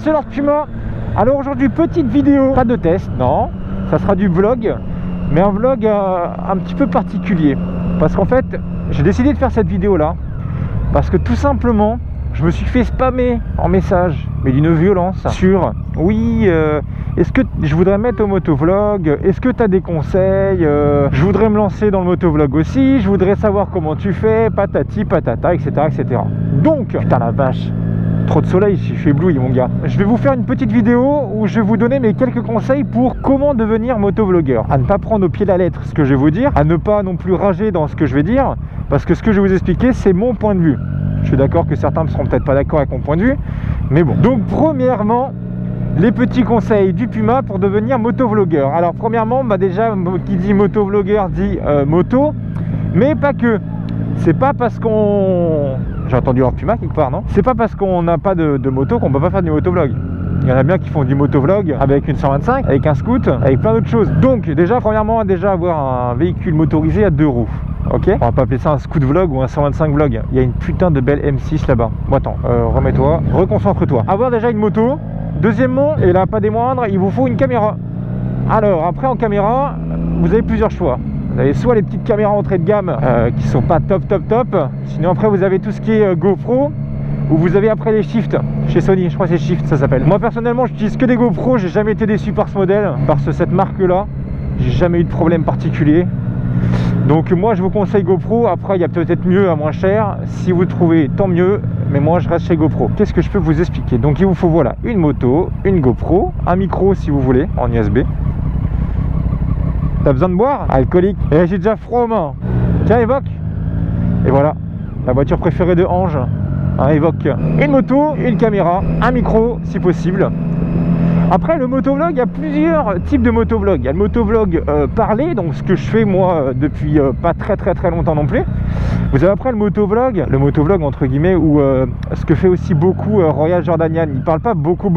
c'est Lord Puma. Alors aujourd'hui, petite vidéo, pas de test, non, ça sera du vlog, mais un vlog un petit peu particulier. Parce qu'en fait, j'ai décidé de faire cette vidéo là, parce que tout simplement, je me suis fait spammer en message, mais d'une violence, sur oui, est-ce que je voudrais mettre au motovlog, est-ce que tu as des conseils, je voudrais me lancer dans le motovlog aussi, je voudrais savoir comment tu fais, patati patata, etc. etc. Donc, putain la vache, trop de soleil, je suis ébloui mon gars. Je vais vous faire une petite vidéo où je vais vous donner mes quelques conseils pour comment devenir motovlogueur. À ne pas prendre au pied de la lettre ce que je vais vous dire, à ne pas non plus rager dans ce que je vais dire, parce que ce que je vais vous expliquer, c'est mon point de vue. Je suis d'accord que certains ne seront peut-être pas d'accord avec mon point de vue, mais bon. Donc premièrement, les petits conseils du Puma pour devenir motovlogueur. Alors premièrement, bah déjà, qui dit motovlogueur dit moto, mais pas que. C'est pas parce qu'on... J'ai entendu Lord Puma quelque part, non? C'est pas parce qu'on n'a pas de moto qu'on peut pas faire du motovlog. Il y en a bien qui font du motovlog avec une 125, avec un scoot, avec plein d'autres choses. Donc déjà, premièrement, avoir un véhicule motorisé à 2 roues. Ok, on va pas appeler ça un scoot vlog ou un 125 vlog. Il y a une putain de belle M6 là-bas. Bon attends, remets-toi, reconcentre-toi. Avoir déjà une moto. Deuxièmement, et là pas des moindres, il vous faut une caméra. Alors après en caméra, vous avez plusieurs choix. Vous avez soit les petites caméras entrée de gamme qui sont pas top. Sinon après vous avez tout ce qui est GoPro. Ou vous avez après les Shift chez Sony, je crois que c'est Shift ça s'appelle. Moi personnellement j'utilise que des GoPro, j'ai jamais été déçu par ce modèle, par cette marque là. J'ai jamais eu de problème particulier. Donc moi je vous conseille GoPro, après il y a peut-être mieux à moins cher, si vous trouvez tant mieux, mais moi je reste chez GoPro. Qu'est-ce que je peux vous expliquer? Donc il vous faut voilà, une moto, une GoPro, un micro si vous voulez, en USB. T'as besoin de boire? Alcoolique. Et j'ai déjà froid aux mains. Tiens Évoque. Et voilà, la voiture préférée de Ange, hein, Évoque. Une moto, une caméra, un micro si possible. Après le motovlog, il y a plusieurs types de motovlog. Il y a le motovlog parlé, donc ce que je fais moi depuis pas très longtemps non plus. Vous avez après le motovlog entre guillemets, où ce que fait aussi beaucoup Royal Jordanian. Il parle pas beaucoup,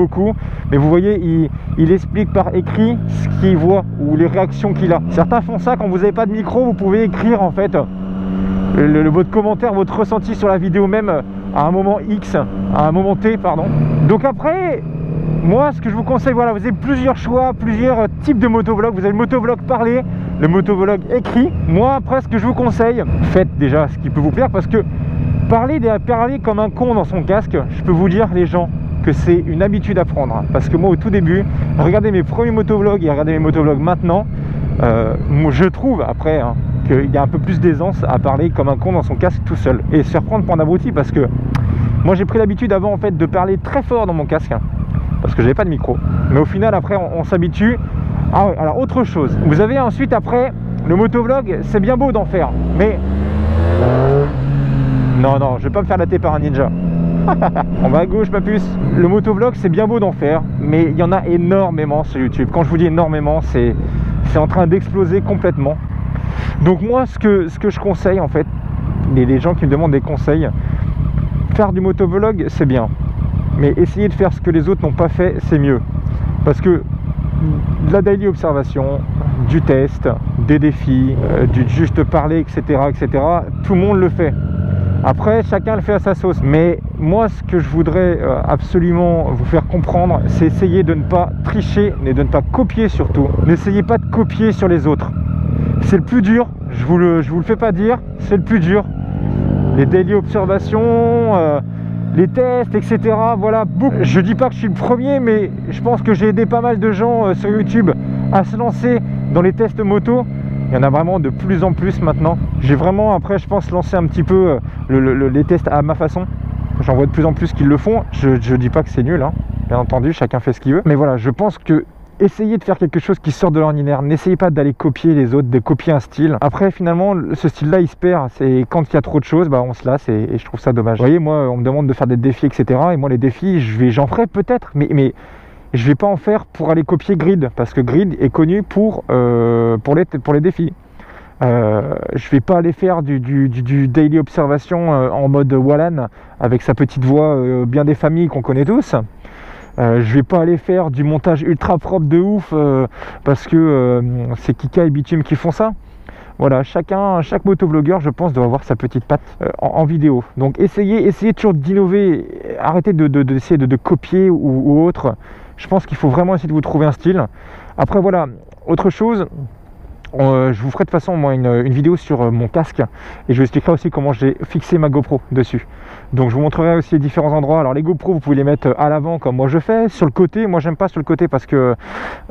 mais vous voyez, il explique par écrit ce qu'il voit ou les réactions qu'il a. Certains font ça quand vous n'avez pas de micro, vous pouvez écrire en fait votre commentaire, votre ressenti sur la vidéo même à un moment X, à un moment T, pardon. Donc après, moi ce que je vous conseille, voilà, vous avez plusieurs choix, plusieurs types de motovlog. Vous avez le motovlog parlé, le motovlog écrit. Moi après ce que je vous conseille, faites déjà ce qui peut vous plaire, parce que parler comme un con dans son casque, je peux vous dire les gens que c'est une habitude à prendre. Parce que moi au tout début, regardez mes premiers motovlogs et regardez mes motovlogs maintenant, je trouve après qu'il y a un peu plus d'aisance à parler comme un con dans son casque tout seul et se faire prendre pour un abruti, parce que moi j'ai pris l'habitude avant en fait de parler très fort dans mon casque parce que j'avais pas de micro, mais au final après on s'habitue. Ah ouais, alors autre chose, vous avez ensuite après le motovlog, c'est bien beau d'en faire, mais non je vais pas me faire latter par un ninja. On va à gauche ma puce. Le motovlog c'est bien beau d'en faire, mais il y en a énormément sur YouTube. Quand je vous dis énormément, c'est en train d'exploser complètement. Donc moi ce que je conseille en fait, les gens qui me demandent des conseils, faire du motovlog c'est bien, mais essayer de faire ce que les autres n'ont pas fait, c'est mieux. Parce que de la daily observation, du test, des défis, du juste parler, etc., tout le monde le fait. Après, chacun le fait à sa sauce. Mais moi, ce que je voudrais absolument vous faire comprendre, c'est essayer de ne pas tricher et de ne pas copier surtout. N'essayez pas de copier sur les autres. C'est le plus dur, je vous le fais pas dire, c'est le plus dur. Les daily observations, les tests, etc. Voilà, beaucoup. Je dis pas que je suis le premier, mais je pense que j'ai aidé pas mal de gens sur YouTube à se lancer dans les tests moto. Il y en a vraiment de plus en plus maintenant. J'ai vraiment, après, je pense, lancé un petit peu les tests à ma façon. J'en vois de plus en plus qui le font. Je dis pas que c'est nul, hein. Bien entendu, chacun fait ce qu'il veut. Mais voilà, je pense que essayez de faire quelque chose qui sort de l'ordinaire. N'essayez pas d'aller copier les autres, de copier un style. Après, finalement, ce style-là, il se perd. C'est quand il y a trop de choses, bah, on se lasse et je trouve ça dommage. Vous voyez, moi, on me demande de faire des défis, etc. Et moi, les défis, j'en ferai peut-être, mais je vais pas en faire pour aller copier Grid, parce que Grid est connu pour les défis. Je vais pas aller faire du daily observation en mode Wallan avec sa petite voix bien des familles qu'on connaît tous. Je vais pas aller faire du montage ultra propre de ouf parce que c'est Kika et Bitume qui font ça. Voilà, chaque motovlogueur, je pense, doit avoir sa petite patte en vidéo. Donc essayez toujours d'innover, arrêtez d'essayer de copier ou autre. Je pense qu'il faut vraiment essayer de vous trouver un style. Après voilà, autre chose, je vous ferai de toute façon moi une vidéo sur mon casque et je vous expliquerai aussi comment j'ai fixé ma GoPro dessus. Donc je vous montrerai aussi les différents endroits. Alors les GoPro vous pouvez les mettre à l'avant comme moi je fais, sur le côté. Moi j'aime pas sur le côté parce que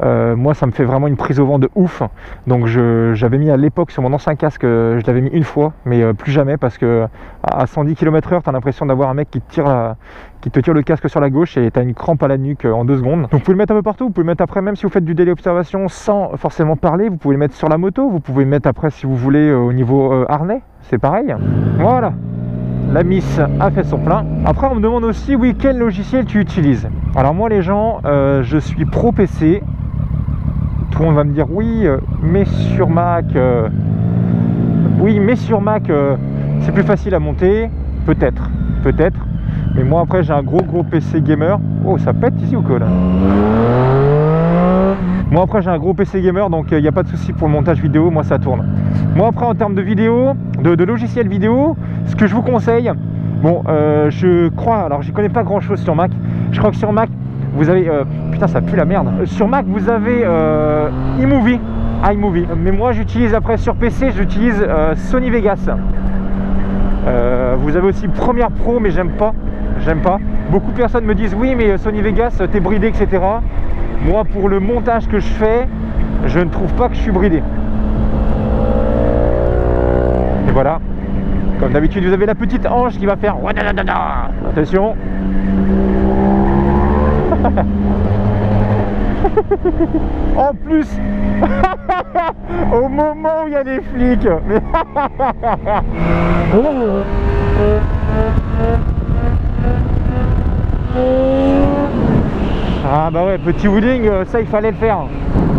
moi ça me fait vraiment une prise au vent de ouf. Donc j'avais mis à l'époque sur mon ancien casque, je l'avais mis une fois mais plus jamais, parce que à 110 km/h tu as l'impression d'avoir un mec qui te tire le casque sur la gauche et tu as une crampe à la nuque en 2 secondes. Donc vous pouvez le mettre un peu partout, vous pouvez le mettre après même si vous faites du téléobservation sans forcément parler, vous pouvez le mettre sur la moto, vous pouvez le mettre après si vous voulez au niveau harnais, c'est pareil. Voilà, la Miss a fait son plein. Après on me demande aussi, oui, quel logiciel tu utilises. Alors moi les gens, je suis pro PC. Tout le monde va me dire oui, mais sur Mac, c'est plus facile à monter, peut-être. Mais moi après j'ai un gros PC gamer. Oh, ça pète ici ou quoi là? Moi après j'ai un gros PC gamer, donc il n'y a pas de souci pour le montage vidéo, moi ça tourne. Moi après en termes de vidéo, de logiciel vidéo, ce que je vous conseille, bon je crois, alors j'y connais pas grand chose sur Mac, je crois que sur Mac vous avez, putain ça pue la merde, sur Mac vous avez iMovie, mais moi j'utilise après sur PC, j'utilise Sony Vegas. Vous avez aussi Premiere Pro, mais j'aime pas. Beaucoup de personnes me disent oui mais Sony Vegas t'es bridé, etc. Moi pour le montage que je fais, je ne trouve pas que je suis bridé. Et voilà, comme d'habitude vous avez la petite hanche qui va faire attention. En plus au moment où il y a des flics. Ah bah ouais, petit wheeling, ça il fallait le faire.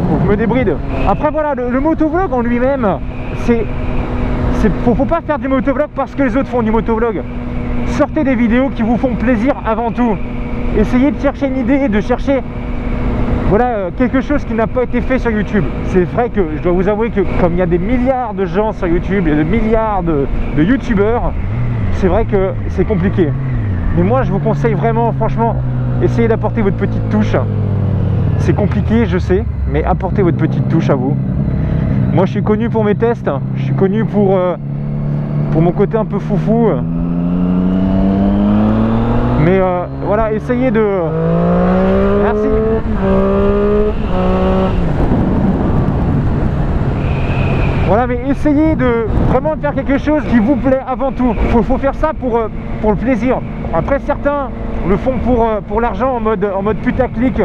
Faut que je me débride. Après voilà, le motovlog en lui-même, faut pas faire du motovlog parce que les autres font du motovlog. Sortez des vidéos qui vous font plaisir avant tout. Essayez de chercher une idée, de chercher voilà, quelque chose qui n'a pas été fait sur YouTube. C'est vrai que je dois vous avouer que comme il y a des milliards de gens sur YouTube, il y a des milliards de YouTubeurs, c'est vrai que c'est compliqué. Mais moi je vous conseille vraiment, franchement, essayez d'apporter votre petite touche. C'est compliqué, je sais, mais apportez votre petite touche à vous. Moi je suis connu pour mes tests, je suis connu pour mon côté un peu foufou. Mais voilà, essayez de... Merci. Voilà, mais essayez de vraiment faire quelque chose qui vous plaît avant tout. Faut faire ça pour le plaisir. Après certains le font pour l'argent en mode putaclic.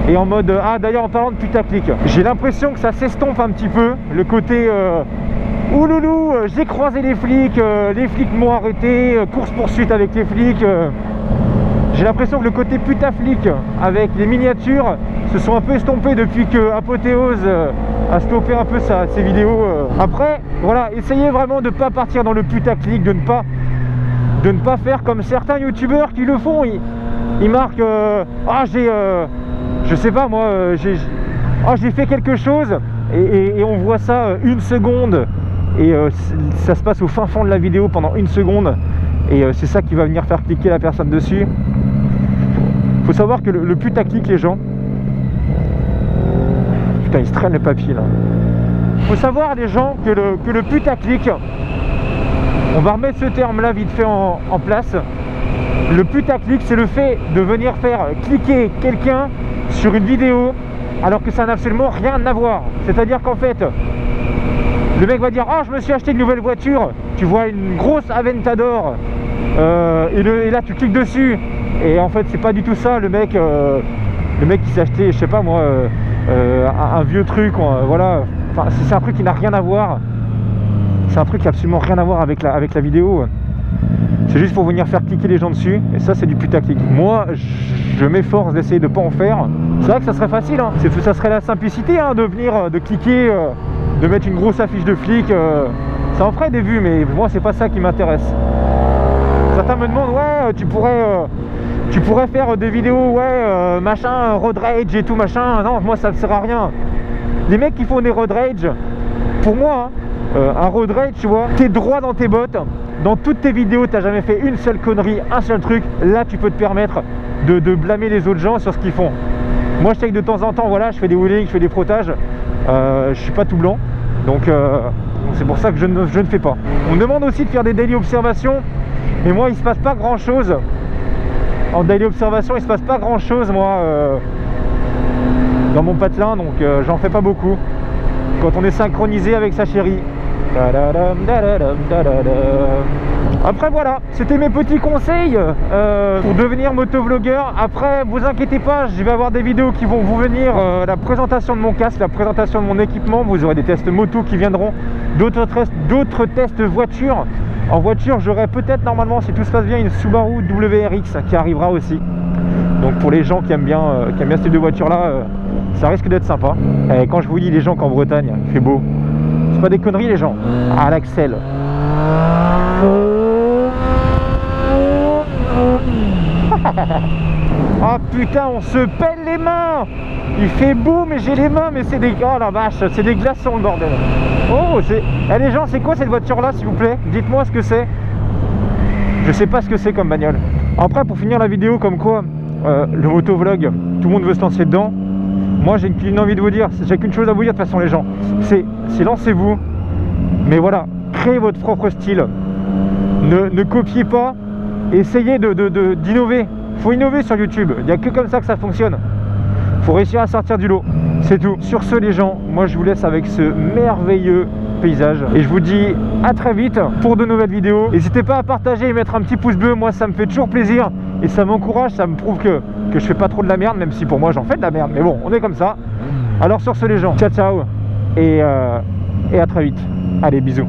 Et en mode... Ah d'ailleurs en parlant de putaclic, j'ai l'impression que ça s'estompe un petit peu. Le côté... Ouloulou, j'ai croisé les flics m'ont arrêté, course-poursuite avec les flics. J'ai l'impression que le côté putaflic avec les miniatures se sont un peu estompés depuis que Apothéose a stoppé un peu ses vidéos. Après, voilà, essayez vraiment de ne pas partir dans le putaclic, de ne pas faire comme certains youtubeurs qui le font. Ils marquent je sais pas moi, j'ai fait quelque chose et on voit ça 1 seconde et ça se passe au fin fond de la vidéo pendant 1 seconde et c'est ça qui va venir faire cliquer la personne dessus. Faut savoir que le putaclic, les gens, putain il se traîne le papier là. Faut savoir les gens que le putaclic, on va remettre ce terme là vite fait en place. Le putaclic, c'est le fait de venir faire cliquer quelqu'un sur une vidéo alors que ça n'a absolument rien à voir. C'est-à-dire qu'en fait, le mec va dire « Ah, je me suis acheté une nouvelle voiture », tu vois une grosse Aventador, et là tu cliques dessus, et en fait c'est pas du tout ça. Le mec qui s'est acheté, je sais pas moi, un vieux truc, voilà. Enfin, c'est un truc qui n'a rien à voir. C'est un truc qui n'a absolument rien à voir avec la vidéo. C'est juste pour venir faire cliquer les gens dessus, et ça c'est du putaclic. Moi je m'efforce d'essayer de pas en faire. C'est vrai que ça serait facile, hein. Ça serait la simplicité, hein, de venir, de cliquer, de mettre une grosse affiche de flic, ça en ferait des vues, mais moi c'est pas ça qui m'intéresse. Certains me demandent ouais tu pourrais faire des vidéos, ouais machin, road rage et tout machin. Non, moi ça ne sert à rien. Les mecs qui font des road rage, pour moi, hein, un road rage, tu vois, t'es droit dans tes bottes. Dans toutes tes vidéos, t'as jamais fait une seule connerie, un seul truc. Là, tu peux te permettre de blâmer les autres gens sur ce qu'ils font. Moi, je sais que de temps en temps, voilà, je fais des wheelings, je fais des frottages. Je suis pas tout blanc. Donc c'est pour ça que je ne fais pas. On me demande aussi de faire des daily observations. Mais moi, il se passe pas grand chose. En daily observation, il se passe pas grand chose, moi, dans mon patelin. Donc j'en fais pas beaucoup. Quand on est synchronisé avec sa chérie. Après voilà, c'était mes petits conseils pour devenir motovlogueur. Après, vous inquiétez pas, je vais avoir des vidéos qui vont vous venir, la présentation de mon casque, la présentation de mon équipement. Vous aurez des tests moto qui viendront, d'autres tests voiture. En voiture, j'aurai peut-être normalement, si tout se passe bien, une Subaru WRX qui arrivera aussi. Donc pour les gens qui aiment bien ce type de voiture là, ça risque d'être sympa. Et quand je vous dis les gens qu'en Bretagne il fait beau, c'est pas des conneries les gens. À l'axel. Oh putain, on se pèle les mains. Il fait beau mais j'ai les mains, mais c'est des... Oh la vache, c'est des glaçons le bordel. Oh, c'est... Eh les gens, c'est quoi cette voiture là s'il vous plaît? Dites-moi ce que c'est. Je sais pas ce que c'est comme bagnole. Après, pour finir la vidéo, comme quoi le motovlog, tout le monde veut se lancer dedans. Moi j'ai qu'une envie de vous dire, j'ai qu'une chose à vous dire de toute façon les gens, c'est lancez-vous, mais voilà, créez votre propre style, ne copiez pas, essayez d'innover. Il faut innover sur YouTube, il n'y a que comme ça que ça fonctionne. Il faut réussir à sortir du lot, c'est tout. Sur ce les gens, moi je vous laisse avec ce merveilleux paysage et je vous dis à très vite pour de nouvelles vidéos. N'hésitez pas à partager et mettre un petit pouce bleu, moi ça me fait toujours plaisir et ça m'encourage, ça me prouve que je fais pas trop de la merde, même si pour moi j'en fais de la merde, mais bon, on est comme ça. Alors sur ce les gens, ciao ciao et à très vite. Allez, bisous.